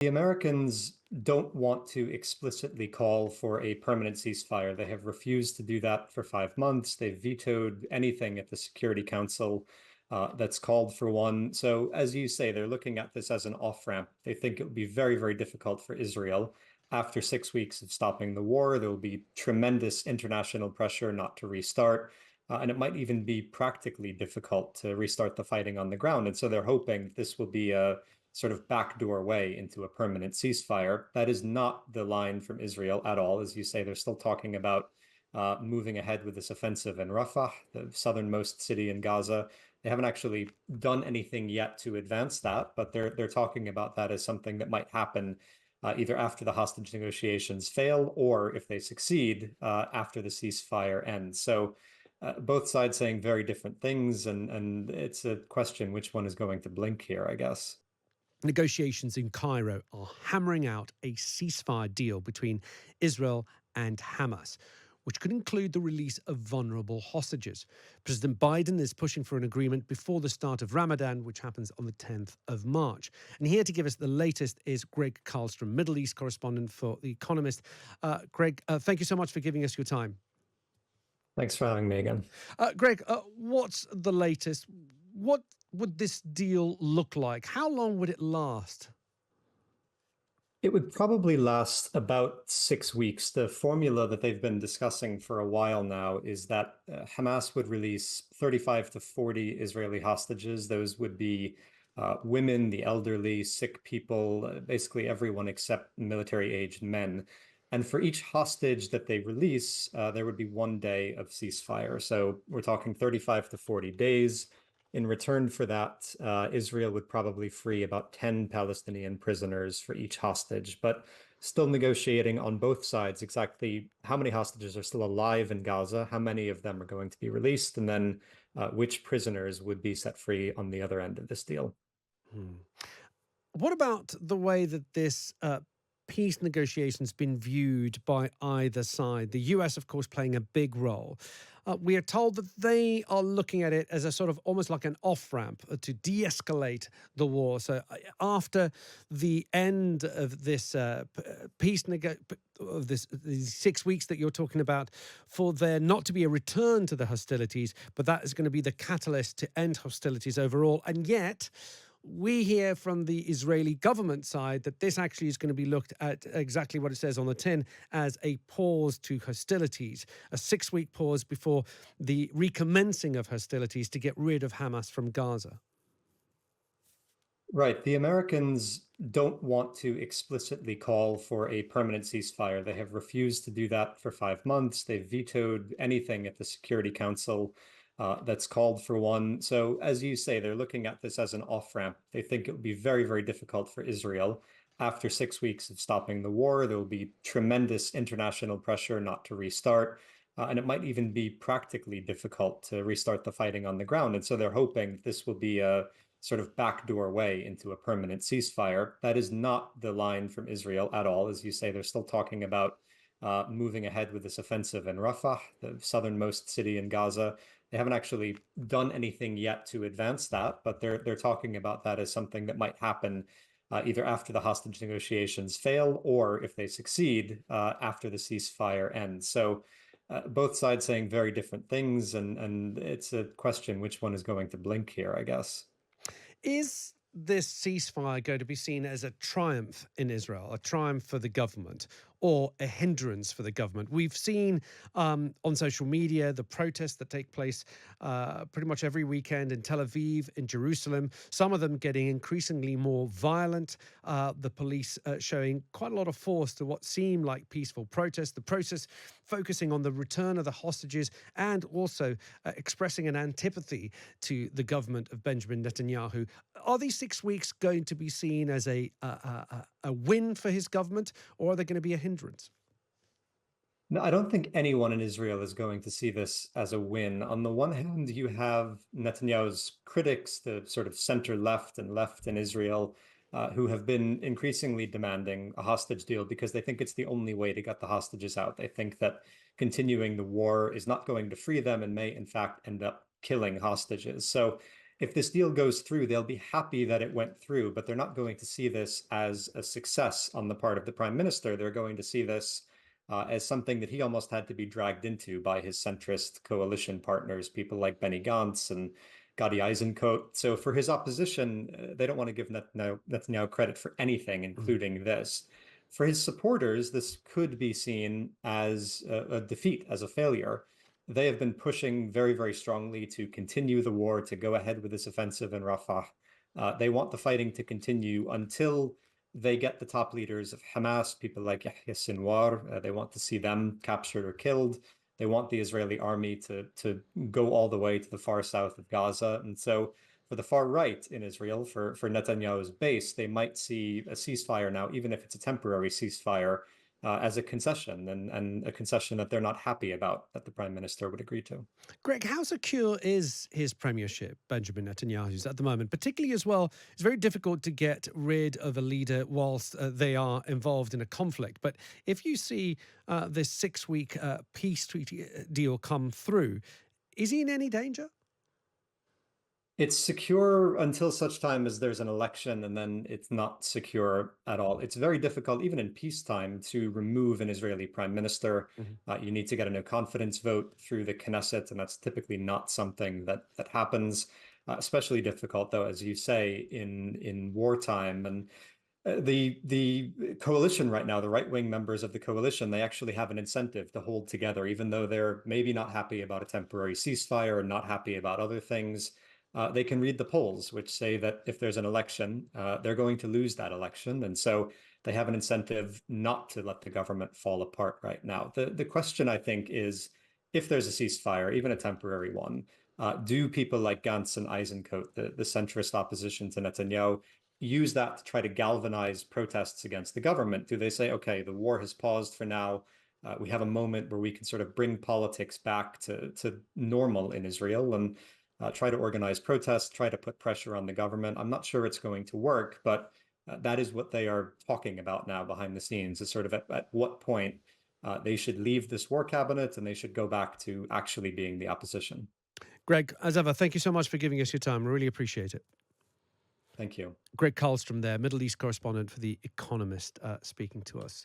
The Americans don't want to explicitly call for a permanent ceasefire. They have refused to do that for 5 months. They've vetoed anything at the Security Council that's called for one. So, as you say, they're looking at this as an off-ramp. They think it would be very, very difficult for Israel. After 6 weeks of stopping the war, there will be tremendous international pressure not to restart. And it might even be practically difficult to restart the fighting on the ground. And so they're hoping this will be a sort of backdoor way into a permanent ceasefire. That is not the line from Israel at all. As you say, they're still talking about moving ahead with this offensive in Rafah, the southernmost city in Gaza. They haven't actually done anything yet to advance that, but they're talking about that as something that might happen either after the hostage negotiations fail or if they succeed after the ceasefire ends. So both sides saying very different things, and it's a question which one is going to blink here, I guess. Negotiations in Cairo are hammering out a ceasefire deal between Israel and Hamas, which could include the release of vulnerable hostages. President Biden is pushing for an agreement before the start of Ramadan, which happens on the 10th of March. And here to give us the latest is Gregg Carlstrom, Middle East correspondent for The Economist. Gregg, thank you so much for giving us your time. Thanks for having me again. Gregg, what's the latest? What would this deal look like? How long would it last? It would probably last about 6 weeks. The formula that they've been discussing for a while now is that Hamas would release 35 to 40 Israeli hostages. Those would be women, the elderly, sick people, basically everyone except military-aged men. And for each hostage that they release, there would be 1 day of ceasefire. So we're talking 35 to 40 days. In return for that, Israel would probably free about 10 Palestinian prisoners for each hostage, but still negotiating on both sides exactly how many hostages are still alive in Gaza, how many of them are going to be released, and then which prisoners would be set free on the other end of this deal. Hmm. What about the way that this peace negotiations been viewed by either side? The US, of course, playing a big role. We are told that they are looking at it as a sort of almost like an off-ramp to de-escalate the war. So after the end of this these 6 weeks that you're talking about, for there not to be a return to the hostilities, but that is going to be the catalyst to end hostilities overall. And yet, we hear from the Israeli government side that this actually is going to be looked at exactly what it says on the tin as a pause to hostilities, a 6-week pause before the recommencing of hostilities to get rid of Hamas from Gaza. Right. The Americans don't want to explicitly call for a permanent ceasefire. They have refused to do that for 5 months. They've vetoed anything at the Security Council that's called for one. So, as you say, they're looking at this as an off-ramp. They think it would be very, very difficult for Israel. After 6 weeks of stopping the war, there will be tremendous international pressure not to restart. And it might even be practically difficult to restart the fighting on the ground. And so they're hoping this will be a sort of backdoor way into a permanent ceasefire. That is not the line from Israel at all. As you say, they're still talking about moving ahead with this offensive in Rafah, the southernmost city in Gaza. They haven't actually done anything yet to advance that, but they're talking about that as something that might happen either after the hostage negotiations fail or if they succeed after the ceasefire ends. So both sides saying very different things, and it's a question which one is going to blink here, I guess. Is this ceasefire going to be seen as a triumph in Israel, a triumph for the government, or a hindrance for the government? We've seen on social media the protests that take place pretty much every weekend in Tel Aviv, in Jerusalem, some of them getting increasingly more violent, the police showing quite a lot of force to what seemed like peaceful protests, the process focusing on the return of the hostages and also expressing an antipathy to the government of Benjamin Netanyahu. Are these 6 weeks going to be seen as a win for his government, or are they going to be a hindrance? No, I don't think anyone in Israel is going to see this as a win. On the one hand, you have Netanyahu's critics, the sort of center left and left in Israel, who have been increasingly demanding a hostage deal because they think it's the only way to get the hostages out. They think that continuing the war is not going to free them and may, in fact, end up killing hostages. So if this deal goes through, they'll be happy that it went through, but they're not going to see this as a success on the part of the prime minister. They're going to see this as something that he almost had to be dragged into by his centrist coalition partners, people like Benny Gantz and Gadi Eisenkot. So for his opposition, they don't want to give Netanyahu credit for anything, Mm. including this. For his supporters, this could be seen as a defeat, as a failure. They have been pushing very, very strongly to continue the war, to go ahead with this offensive in Rafah. They want the fighting to continue until they get the top leaders of Hamas, people like Yahya Sinwar. They want to see them captured or killed. They want the Israeli army to go all the way to the far south of Gaza. And so for the far right in Israel, for Netanyahu's base, they might see a ceasefire now, even if it's a temporary ceasefire, as a concession and a concession that they're not happy about, that the prime minister would agree to. Greg, how secure is his premiership, Benjamin Netanyahu's, at the moment? Particularly as well, it's very difficult to get rid of a leader whilst they are involved in a conflict. But if you see this 6-week peace treaty deal come through, is he in any danger? It's secure until such time as there's an election, and then it's not secure at all. It's very difficult, even in peacetime, to remove an Israeli prime minister. Mhm. You need to get a no confidence vote through the Knesset, and that's typically not something that happens. Especially difficult, though, as you say, in wartime. And the coalition right now, the right-wing members of the coalition, they actually have an incentive to hold together, even though they're maybe not happy about a temporary ceasefire or not happy about other things. They can read the polls, which say that if there's an election, they're going to lose that election. And so they have an incentive not to let the government fall apart right now. The question, I think, is if there's a ceasefire, even a temporary one, do people like Gantz and Eisenkot, the centrist opposition to Netanyahu, use that to try to galvanize protests against the government? Do they say, okay, the war has paused for now. We have a moment where we can sort of bring politics back to normal in Israel and try to organize protests, try to put pressure on the government? I'm not sure it's going to work, but that is what they are talking about now behind the scenes, is sort of at what point they should leave this war cabinet and they should go back to actually being the opposition. Greg, as ever, thank you so much for giving us your time. I really appreciate it. Thank you. Gregg Carlstrom there, Middle East correspondent for The Economist, speaking to us.